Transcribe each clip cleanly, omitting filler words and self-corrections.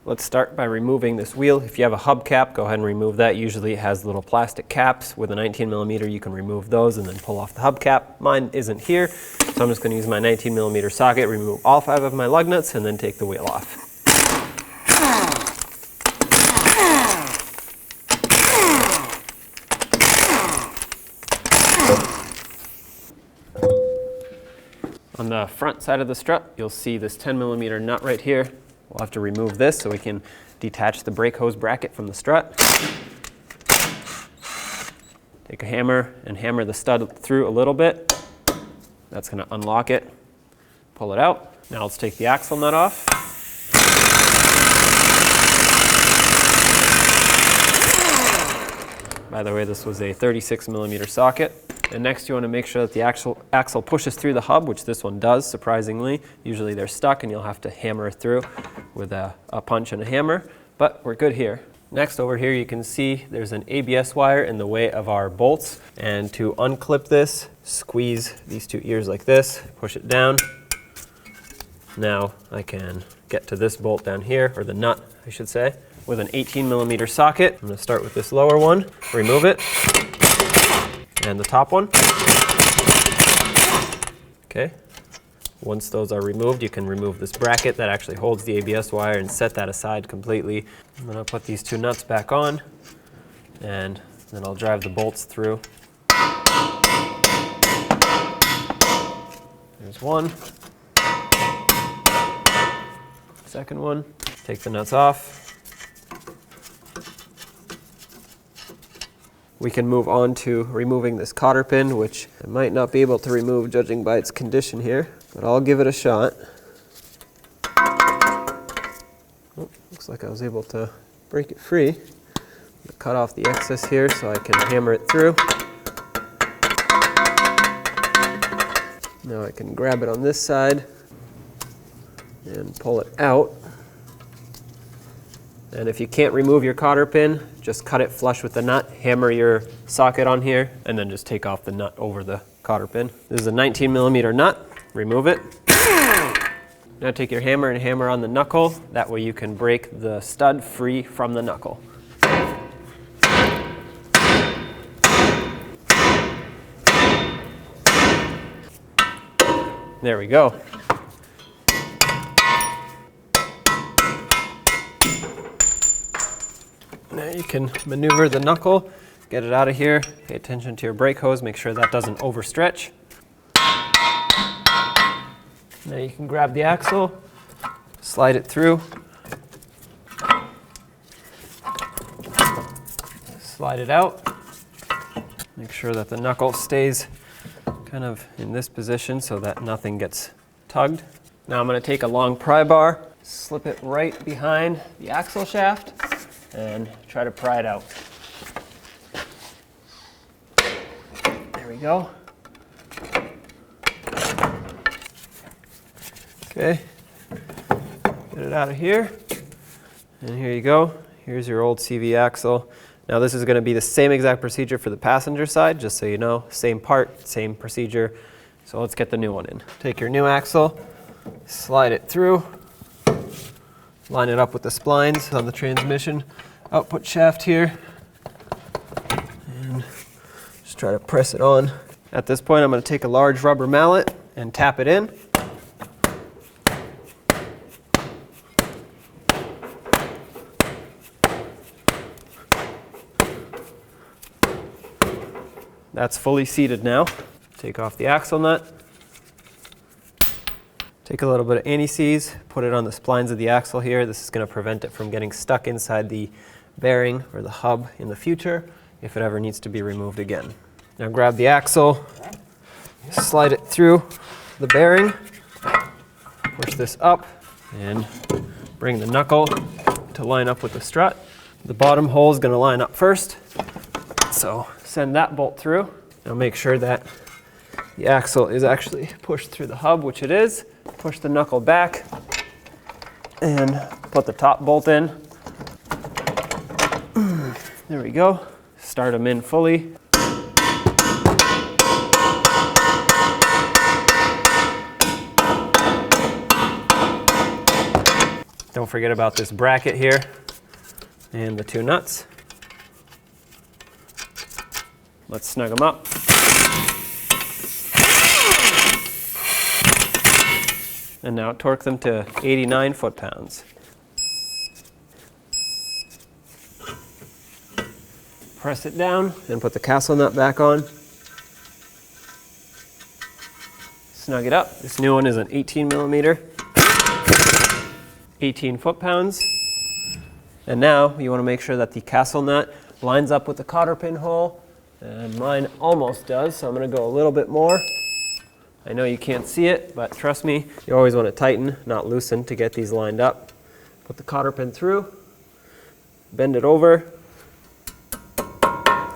Let's start by removing this wheel. If you have a hubcap, go ahead and remove that. Usually it has little plastic caps. With a 19mm, you can remove those and then pull off the hubcap. Mine isn't here, so I'm just going to use my 19mm socket, remove all 5 of my lug nuts, and then take the wheel off. On the front side of the strut, you'll see this 10mm nut right here. We'll have to remove this so we can detach the brake hose bracket from the strut. Take a hammer and hammer the stud through a little bit. That's going to unlock it. Pull it out. Now let's take the axle nut off. By the way, this was a 36mm socket. And next you want to make sure that the axle pushes through the hub, which this one does, surprisingly. Usually they're stuck and you'll have to hammer it through with a punch and a hammer, but we're good here. Next, over here you can see there's an ABS wire in the way of our bolts, and to unclip this, squeeze these 2 ears like this, push it down. Now I can get to this bolt down here, or the nut I should say, with an 18mm socket. I'm going to start with this lower one, remove it, and the top one. Okay. Once those are removed, you can remove this bracket that actually holds the ABS wire and set that aside completely. I'm going to put these 2 nuts back on, and then I'll drive the bolts through. There's one. Second one. Take the nuts off. We can move on to removing this cotter pin, which I might not be able to remove judging by its condition here, but I'll give it a shot. Oh, looks like I was able to break it free. Cut off the excess here so I can hammer it through. Now I can grab it on this side and pull it out. And if you can't remove your cotter pin, just cut it flush with the nut, hammer your socket on here, and then just take off the nut over the cotter pin. This is a 19mm nut. Remove it. Now take your hammer and hammer on the knuckle. That way you can break the stud free from the knuckle. There we go. Now you can maneuver the knuckle, get it out of here. Pay attention to your brake hose, make sure that doesn't overstretch. Now you can grab the axle, slide it through, slide it out. Make sure that the knuckle stays kind of in this position so that nothing gets tugged. Now I'm going to take a long pry bar, slip it right behind the axle shaft, and try to pry it out. There we go. Okay, get it out of here, and here you go. Here's your old CV axle. Now this is going to be the same exact procedure for the passenger side, just so you know. Same part, same procedure. So let's get the new one in. Take your new axle, slide it through, line it up with the splines on the transmission output shaft here, and just try to press it on. At this point I'm going to take a large rubber mallet and tap it in. That's fully seated now. Take off the axle nut. Take a little bit of anti-seize, put it on the splines of the axle here. This is going to prevent it from getting stuck inside the bearing or the hub in the future if it ever needs to be removed again. Now grab the axle, slide it through the bearing, push this up, and bring the knuckle to line up with the strut. The bottom hole is going to line up first, so send that bolt through. Now make sure that the axle is actually pushed through the hub, which it is. Push the knuckle back and put the top bolt in. There we go. Start them in fully. Don't forget about this bracket here and the two nuts. Let's snug them up. And now torque them to 89 foot-pounds. Press it down and put the castle nut back on. Snug it up. This new one is an 18 millimeter, 18 foot-pounds. And now you want to make sure that the castle nut lines up with the cotter pin hole. And mine almost does, so I'm going to go a little bit more. I know you can't see it, but trust me, you always want to tighten, not loosen, to get these lined up. Put the cotter pin through, bend it over,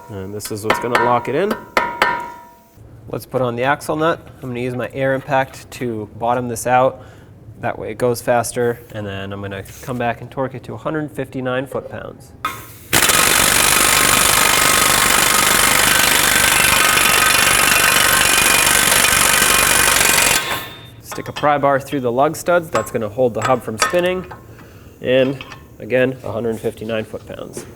and this is what's going to lock it in. Let's put on the axle nut. I'm going to use my air impact to bottom this out. That way it goes faster, and then I'm going to come back and torque it to 159 foot-pounds. Stick a pry bar through the lug studs. That's going to hold the hub from spinning. And again, 159 foot-pounds.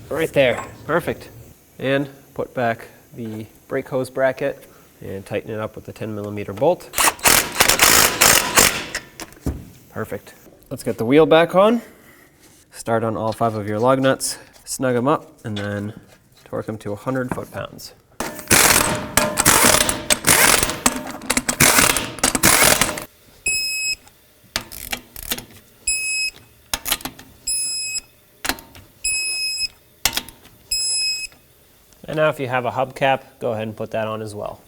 Right there. Perfect. And put back the brake hose bracket and tighten it up with the 10 millimeter bolt. Perfect. Let's get the wheel back on. Start on all 5 of your lug nuts, snug them up, and then torque them to 100 foot-pounds. And now if you have a hubcap, go ahead and put that on as well.